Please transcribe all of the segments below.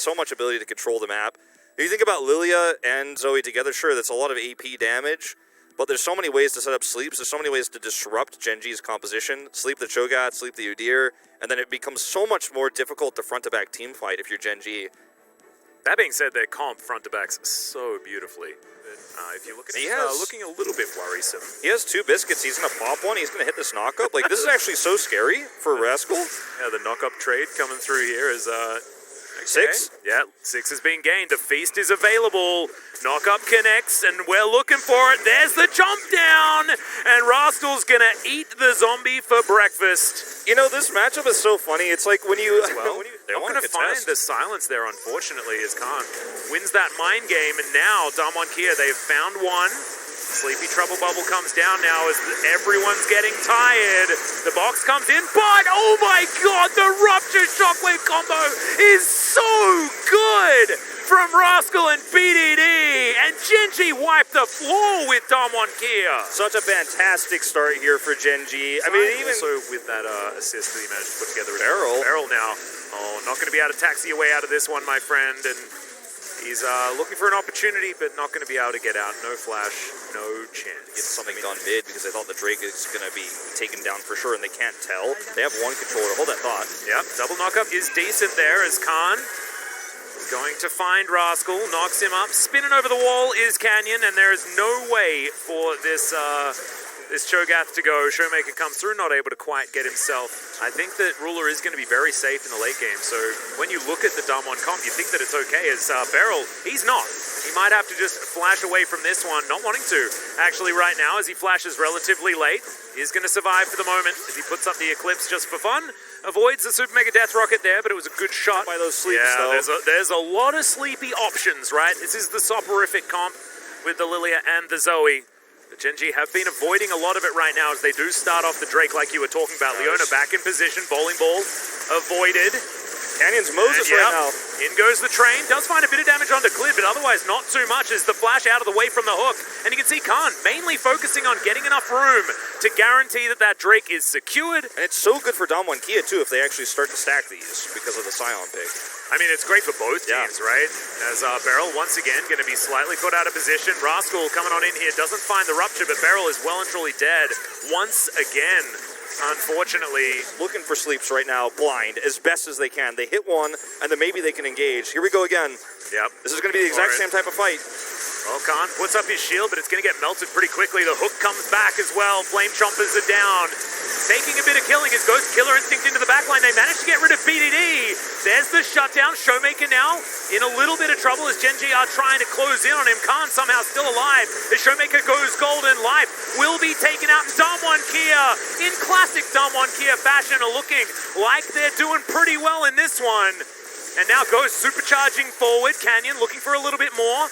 so much ability to control the map. If you think about Lilia and Zoe together, sure, that's a lot of AP damage, but there's so many ways to set up sleeps, there's so many ways to disrupt Gen.G's composition. Sleep the Cho'Gath, sleep the Udyr, and then it becomes so much more difficult to front-to-back team fight if you're Gen.G. That being said, their comp front-to-backs so beautifully. If you look at it, looking a little bit worrisome. He has 2 biscuits, he's going to pop one, he's going to hit this knock-up. Like, this is actually so scary for Rascal. Yeah, the knock-up trade coming through here is, Okay. 6? Yeah, 6 is being gained. The feast is available. Knock-up connects, and we're looking for it. There's the jump down, and Rascal's gonna eat the zombie for breakfast. You know, this matchup is so funny. It's like when you... They're not gonna find the silence there, unfortunately, as Khan wins that mind game, and now Damwon Kia, they've found one. Sleepy Trouble Bubble comes down now as everyone's getting tired. The box comes in, but oh my god, the Rupture Shockwave combo is so good from Rascal and BDD, and Gen.G wiped the floor with Damwon Kia. Such a fantastic start here for Gen.G. I mean, even also with that assist that he managed to put together with Barrel now. Oh, not going to be able to taxi your way out of this one, my friend, and he's looking for an opportunity, but not going to be able to get out. No flash, no chance. Get something done mid because they thought the Drake is going to be taken down for sure, and they can't tell. They have one controller. Hold that thought. Yep, double knockup is decent there as Khan is going to find Rascal, knocks him up. Spinning over the wall is Canyon, and there is no way for this this Cho'Gath to go. Showmaker comes through, not able to quite get himself. I think that Ruler is going to be very safe in the late game, so when you look at the Damwon comp, you think that it's okay. As Beryl, he's not. He might have to just flash away from this one, not wanting to. Actually, right now, as he flashes relatively late, he's going to survive for the moment. As he puts up the Eclipse just for fun, avoids the Super Mega Death Rocket there, but it was a good shot. By those sleeps, yeah, though. There's a lot of sleepy options, right? This is the soporific comp with the Lilia and the Zoe. The Gen.G have been avoiding a lot of it right now as they do start off the Drake like you were talking about. Leona back in position, bowling ball avoided. Canyon's Moses right now. In goes the train. Does find a bit of damage onto Clid, but otherwise not too much as the flash out of the way from the hook. And you can see Khan mainly focusing on getting enough room to guarantee that that Drake is secured. And it's so good for Damwon Kia, too, if they actually start to stack these because of the Scion pick. I mean, it's great for both teams, right? As Beryl, once again, going to be slightly caught out of position. Rascal coming on in here, doesn't find the Rupture, but Beryl is well and truly dead once again. Unfortunately, looking for sleeps right now, blind, as best as they can. They hit one, and then maybe they can engage. Here we go again. Yep. This is going to be the exact same type of fight. Well, Khan puts up his shield, but it's going to get melted pretty quickly. The hook comes back as well. Flame Chompers are down. Taking a bit of killing as Ghost Killer Instinct into the backline. They managed to get rid of BDD. There's the shutdown. Showmaker now in a little bit of trouble as Gen.G are trying to close in on him. Khan somehow still alive. The Showmaker goes golden. Life will be taken out. Damwon Kia, in classic Damwon Kia fashion, are looking like they're doing pretty well in this one. And now Ghost supercharging forward. Canyon looking for a little bit more.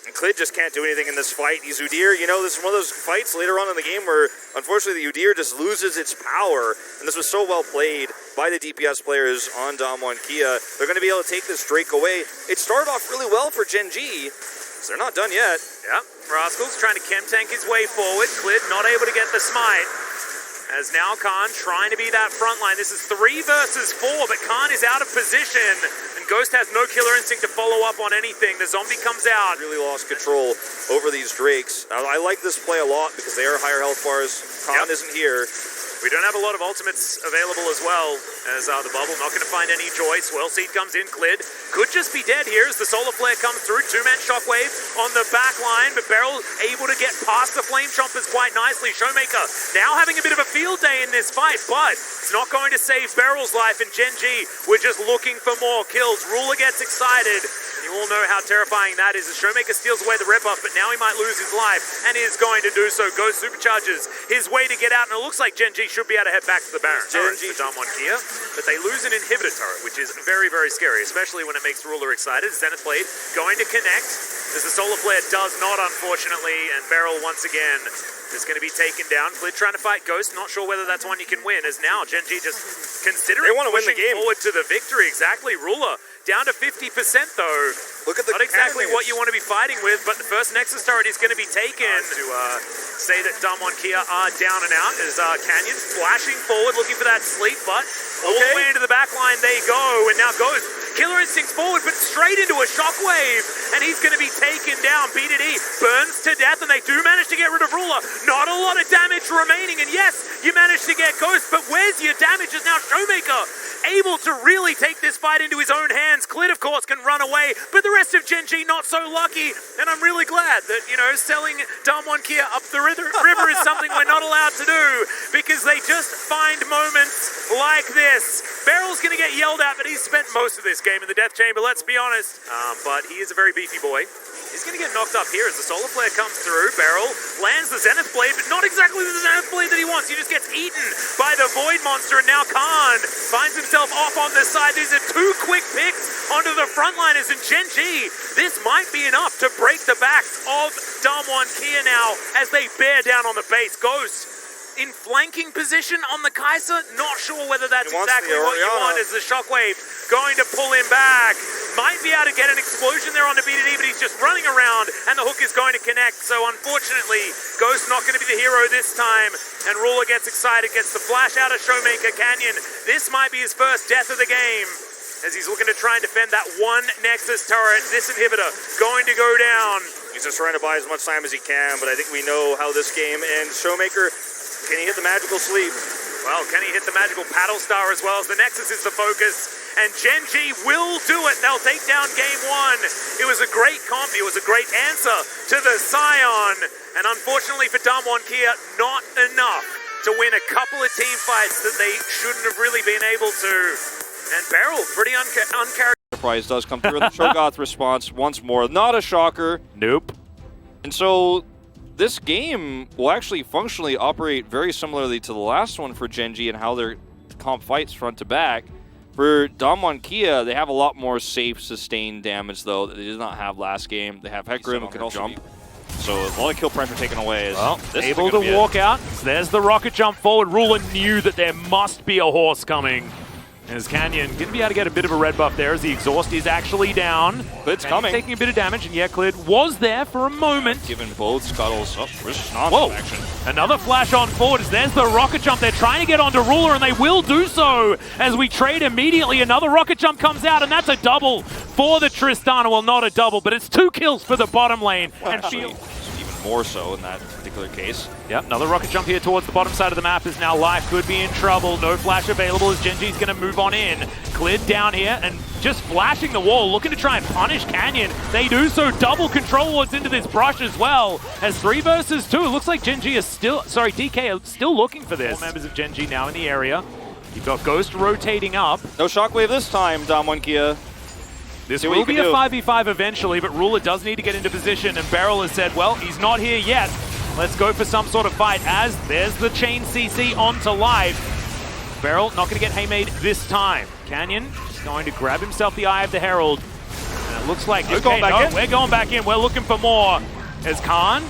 And Clid just can't do anything in this fight. He's Udyr. You know, this is one of those fights later on in the game where, unfortunately, the Udyr just loses its power. And this was so well played by the DPS players on Damwon Kia. They're going to be able to take this Drake away. It started off really well for Gen.G. So they're not done yet. Yep. Rascal's trying to chem tank his way forward. Clid not able to get the smite. As now Khan trying to be that front line. This is 3 versus 4, but Khan is out of position. And Ghost has no killer instinct to follow up on anything. The zombie comes out. Really lost control over these Drakes. I like this play a lot because they are higher health bars. Khan isn't here. We don't have a lot of ultimates available as well, as the bubble not going to find any joy. Swell Seed comes in, Clid could just be dead here as the Solar Flare comes through. 2-man Shockwave on the back line, but Beryl able to get past the Flame Chompers quite nicely. Showmaker now having a bit of a field day in this fight, but it's not going to save Beryl's life, and Gen.G, we're just looking for more kills. Ruler gets excited. You all know how terrifying that is. The Showmaker steals away the red buff, but now he might lose his life, and is going to do so. Ghost supercharges his way to get out, and it looks like Gen.G should be able to head back to the Baron turret for Damwon Kia, but they lose an inhibitor turret, which is very, very scary, especially when it makes Ruler excited. Zenith Blade going to connect, as the Solar Flare does not, unfortunately, and Beryl once again is going to be taken down. Clid trying to fight Ghost, not sure whether that's one you can win, as now Gen.G just considering they want to win the game forward to the victory. Exactly. Ruler down to 50% though. Look at the not exactly what you want to be fighting with, but the first Nexus turret is going to be taken to say that Damwon Kia are down and out as Canyon flashing forward looking for that sleep, but all the way into the back line they go, and now Ghost Killer Instinct's forward, but straight into a shockwave, and he's going to be taken down. BDD burns to death, and they do manage to get rid of Ruler. Not a lot of damage remaining, and yes, you managed to get Ghost, but where's your damage is now Showmaker, able to really take this fight into his own hands. Clit, of course, can run away, but the rest of Gen G not so lucky, and I'm really glad that, you know, selling Damwon Kia up the river is something we're not allowed to do, because they just find moments like this. Beryl's going to get yelled at, but he's spent most of this game in the Death Chamber, let's be honest. But he is a very beefy boy. He's going to get knocked up here as the Solar Flare comes through. Beryl lands the Zenith Blade, but not exactly the Zenith Blade that he wants. He just gets eaten by the Void Monster, and now Khan finds himself off on the side. These are two quick picks onto the frontliners, and Gen G, this might be enough to break the backs of Damwon Kia now as they bear down on the base. Ghost in flanking position on the Kai'Sa. Not sure whether that's exactly what you want, as the Shockwave going to pull him back. Might be able to get an explosion there on the BDD, but he's just running around, and the hook is going to connect. So unfortunately, Ghost not going to be the hero this time, and Ruler gets excited, gets the flash out of Showmaker Canyon. This might be his first death of the game, as he's looking to try and defend that one Nexus turret. This inhibitor going to go down. He's just trying to buy as much time as he can, but I think we know how this game ends. Showmaker, can he hit the magical sleep? Well, can he hit the magical paddle star as well, as the Nexus is the focus, and Gen G will do it. They'll take down game one. It was a great comp, it was a great answer to the Scion, and unfortunately for Damwon Kia, not enough to win a couple of team fights that they shouldn't have really been able to. And Beryl, pretty uncharacteristic. Surprise does come through, and the Shogoth response once more. Not a shocker. Nope. And so this game will actually functionally operate very similarly to the last one for Gen G and how their comp fights front to back. For Damwon Kia, they have a lot more safe, sustained damage, though, that they did not have last game. They have Hecarim, who can also jump. So a lot of kill pressure taken away. Is well, able to walk out. There's the rocket jump forward. Ruler knew that there must be a horse coming. As Canyon going to be able to get a bit of a red buff there, as the exhaust is actually down. But it's coming. Taking a bit of damage, and yeah, Clid was there for a moment. Given both scuttles. Oh, where's action? Another flash on forward, as there's the rocket jump. They're trying to get onto Ruler, and they will do so as we trade immediately. Another rocket jump comes out, and that's a double for the Tristana. Well, not a double, but it's 2 kills for the bottom lane. Well, and actually, even more so in that particular case. Yep, another rocket jump here towards the bottom side of the map is now Life could be in trouble. No flash available as Gen G's going to move on in. Clid down here and just flashing the wall, looking to try and punish Canyon. They do so, double control wards into this brush as well. As 3 versus 2, it looks like Gen G is still, DK are still looking for this. 4 members of Gen G now in the area. You've got Ghost rotating up. No shockwave this time, Damwon Kia. This will be a 5v5 eventually, but Ruler does need to get into position, and Beryl has said, well, he's not here yet. Let's go for some sort of fight, as there's the chain CC onto Life. Beryl not going to get haymade this time. Canyon just going to grab himself the Eye of the Herald. And it looks like, we're going back in. We're looking for more. As Khan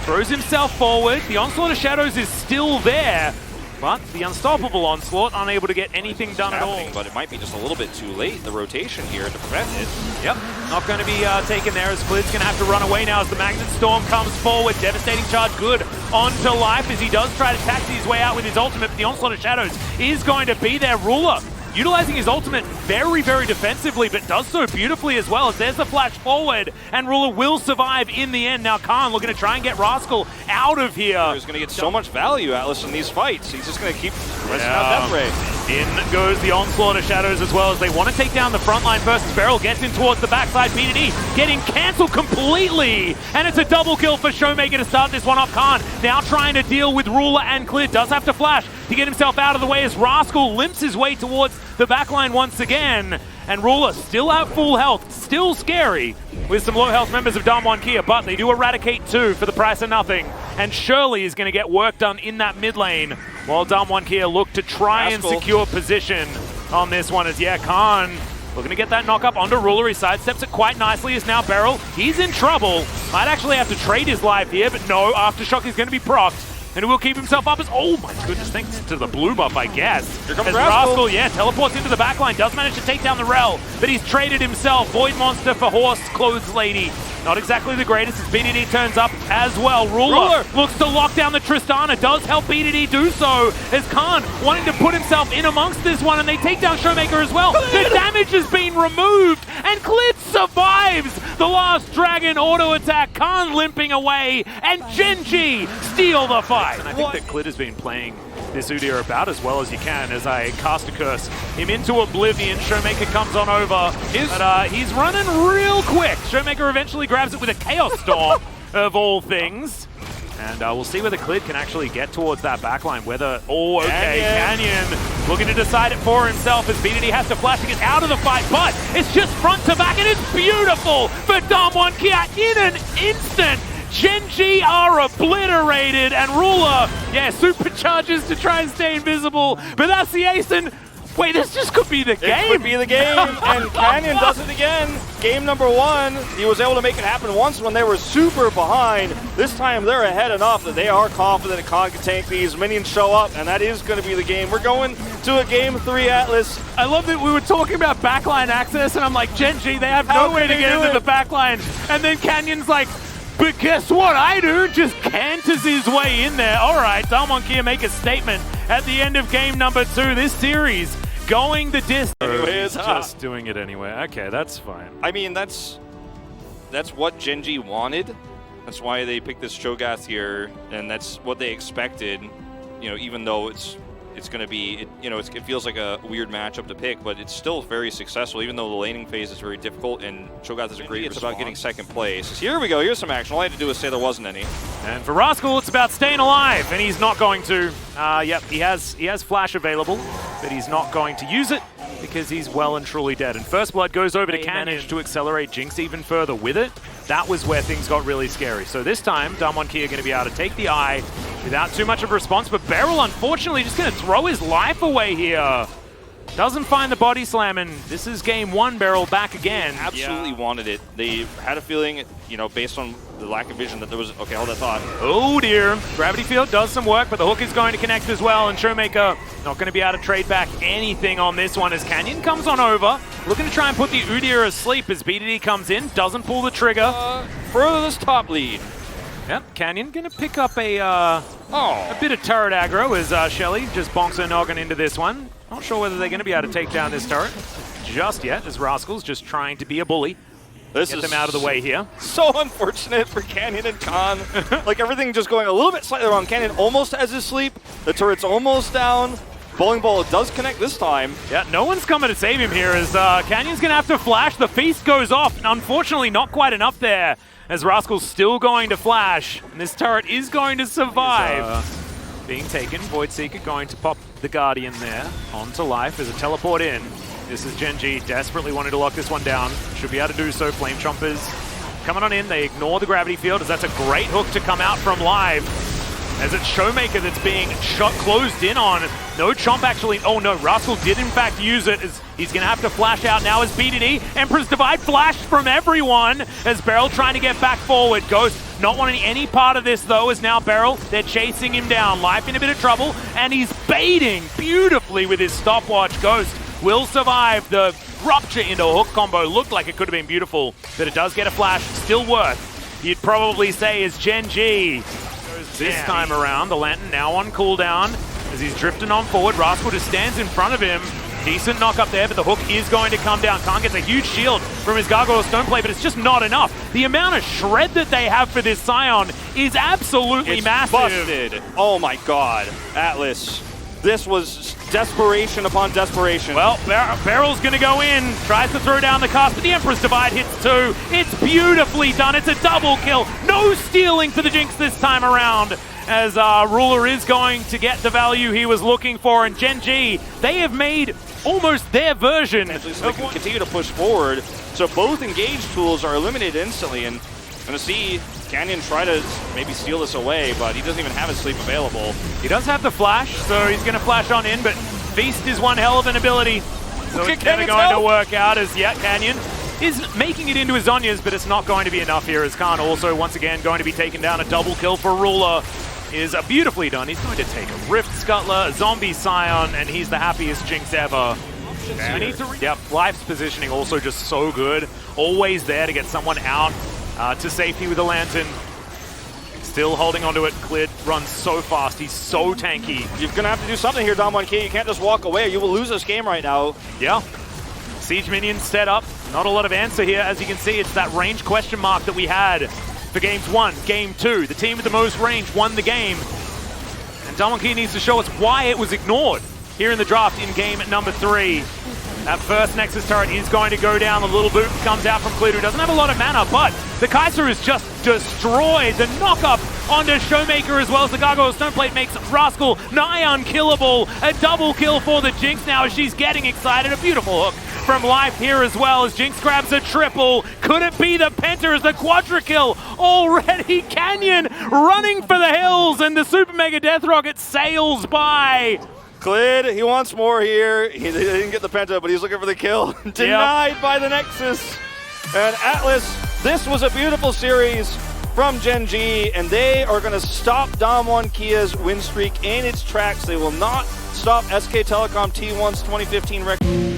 throws himself forward. The Onslaught of Shadows is still there. But the Unstoppable Onslaught unable to get anything done at all. But it might be just a little bit too late, the rotation here, to prevent it. Yep, not going to be taken there, as Clid's going to have to run away now as the Magnet Storm comes forward. Devastating charge good onto Life as he does try to taxi his way out with his ultimate, but the Onslaught of Shadows is going to be there. Ruler utilizing his ultimate very, very defensively, but does so beautifully as well, as there's the flash forward, and Ruler will survive in the end. Now Khan looking to try and get Rascal out of here. He's going to get so much value, Atlas, in these fights. He's just going to keep pressing out Death Ray. In goes the Onslaught of Shadows as well, as they want to take down the front line versus Beryl. Gets in towards the backside. BDD getting cancelled completely, and it's a double kill for Showmaker to start this one off. Khan now trying to deal with Ruler and Clear. Does have to flash to get himself out of the way as Rascal limps his way towards the backline once again. And Ruler still at full health, still scary with some low health members of Damwon Kia, but they do eradicate 2 for the price of nothing. And Shirley is going to get work done in that mid lane, while Damwon Kia look to try and secure position on this one. As Khan looking to get that knock up onto Ruler. He sidesteps it quite nicely as now Beryl, he's in trouble. Might actually have to trade his life here, but no, Aftershock is going to be procced. And he will keep himself up as, oh my goodness, thanks to the blue buff, I guess. Here comes as Rascal. Teleports into the backline, does manage to take down the Rel, but he's traded himself. Void Monster for Horse, Clothes Lady. Not exactly the greatest as BDD turns up as well. Ruler looks to lock down the Tristana. Does help BDD do so as Khan wanting to put himself in amongst this one, and they take down Showmaker as well. The damage has been removed and Clid survives the last dragon auto attack. Khan limping away and Genji steal the fight. And I think that Clid has been playing this Udyr about as well as you can as I cast a curse him into oblivion. Showmaker comes on over, but he's running real quick. Showmaker eventually grabs it with a Chaos Storm of all things. And we'll see whether Clid can actually get towards that backline. Whether, Canyon looking to decide it for himself as BDD has to flash to get out of the fight, but it's just front to back and it's beautiful for Damwon Kia in an instant. Genji are obliterated and Ruler, supercharges to try and stay invisible, but that's the ace and wait, this just could be the game. It could be the game, and Canyon does it again. Game number 1, he was able to make it happen once when they were super behind. This time they're ahead enough that they are confident that Khan can tank these. Minions show up, and that is going to be the game. We're going to a game 3, Atlas. I love that we were talking about backline access, and I'm like, Genji, they have no way to get into the backline. And then Canyon's like, but guess what I do? Just canters his way in there. All right, Damwon Kia make a statement at the end of game number 2. This series going the distance. Anyways, just doing it anyway. Okay, that's fine. I mean, that's what Genji wanted. That's why they picked this Cho'Gath here, and that's what they expected. You know, even though it's going to be, it feels like a weird matchup to pick, but it's still very successful, even though the laning phase is very difficult, and Cho'Gath is a great response. It's about getting second place. Here we go, here's some action. All I had to do was say there wasn't any. And for Rascal, it's about staying alive, and he's not going to. He has Flash available, but he's not going to use it because he's well and truly dead. And First Blood goes over to Canyon. Managed to accelerate Jinx even further with it. That was where things got really scary. So this time, Damwon Kia are going to be able to take the eye without too much of a response, but Beryl, unfortunately, just going to throw his life away here. Doesn't find the body slam, and this is game 1, Beryl back again. Absolutely wanted it. They had a feeling, based on the lack of vision that there was, okay, hold that thought. Oh dear, Gravity Field does some work, but the hook is going to connect as well, and Showmaker not going to be able to trade back anything on this one as Canyon comes on over, looking to try and put the Udyr asleep as BDD comes in, doesn't pull the trigger. Further this top lead. Yep, Canyon going to pick up a bit of turret aggro as Shelly just bonks her noggin into this one. Not sure whether they're going to be able to take down this turret just yet, as Rascal's just trying to be a bully. Get them out of the way here. So unfortunate for Canyon and Khan. Like everything just going a little bit slightly wrong. Canyon almost has his sleep. The turret's almost down. Bowling ball does connect this time. Yeah, no one's coming to save him here as Canyon's going to have to flash. The feast goes off. Unfortunately, not quite enough there as Rascal's still going to flash. And this turret is going to survive. Being taken, Voidseeker going to pop the Guardian there onto life as a teleport in. This is Genji desperately wanting to lock this one down. Should be able to do so. Flame Chompers coming on in. They ignore the gravity field as that's a great hook to come out from live. As it's Showmaker that's being closed in on. No Chomp actually. Oh no, Rascal did in fact use it as he's going to have to flash out now as BDD. Emperor's Divide flashed from everyone as Beryl trying to get back forward. Ghost not wanting any part of this though as now Beryl, they're chasing him down. Life in a bit of trouble and he's baiting beautifully with his stopwatch. Ghost will survive the rupture into a hook combo. Looked like it could have been beautiful, but it does get a flash. Still worth, you'd probably say, is Genji. This time around, the Lantern now on cooldown as he's drifting on forward. Rascal just stands in front of him. Decent knock up there, but the hook is going to come down. Khan gets a huge shield from his Gargoyle Stone Play, but it's just not enough. The amount of shred that they have for this Scion is absolutely massive. Busted. Oh my god. Atlas. This was desperation upon desperation. Well, Beryl's going to go in, tries to throw down the cast, but the Emperor's Divide hits 2. It's beautifully done. It's a double kill. No stealing for the Jinx this time around, as Ruler is going to get the value he was looking for. And Genji, they have made almost their version. So they can continue to push forward. So both engage tools are eliminated instantly, and I'm going to see Canyon try to maybe steal this away, but he doesn't even have his sleep available. He does have the flash, so he's going to flash on in, but Feast is one hell of an ability. So it's never going to work out as Canyon is making it into his Zhonya's, but it's not going to be enough here as Khan also once again going to be taken down. A double kill for Ruler is beautifully done. He's going to take a Rift Scuttler, a Zombie Scion, and he's the happiest Jinx ever. Yep, Life's positioning also just so good. Always there to get someone out to safety with the Lantern. Still holding onto it. Clid runs so fast. He's so tanky. You're going to have to do something here, Dom1K. You can't just walk away or you will lose this game right now. Yeah. Siege minions set up. Not a lot of answer here. As you can see, it's that range question mark that we had for games 1, game 2. The team with the most range won the game. And Dom1K needs to show us why it was ignored here in the draft in game number 3. That first Nexus turret is going to go down. The little boot comes out from Clid, who doesn't have a lot of mana, but the Kaiser is just destroyed. The knock-up onto Showmaker as well as the Gargoyle Stoneplate makes Rascal nigh unkillable. A double kill for the Jinx now as she's getting excited. A beautiful hook from Life here as well as Jinx grabs a triple. Could it be the Penta as the quadra kill? Already Canyon running for the hills and the Super Mega Death Rocket sails by. Clid, he wants more here. He didn't get the Penta, but he's looking for the kill. Denied by the Nexus. And Atlas, this was a beautiful series from Gen G, and they are going to stop Dom1K's win streak in its tracks. They will not stop SK Telecom T1's 2015 record.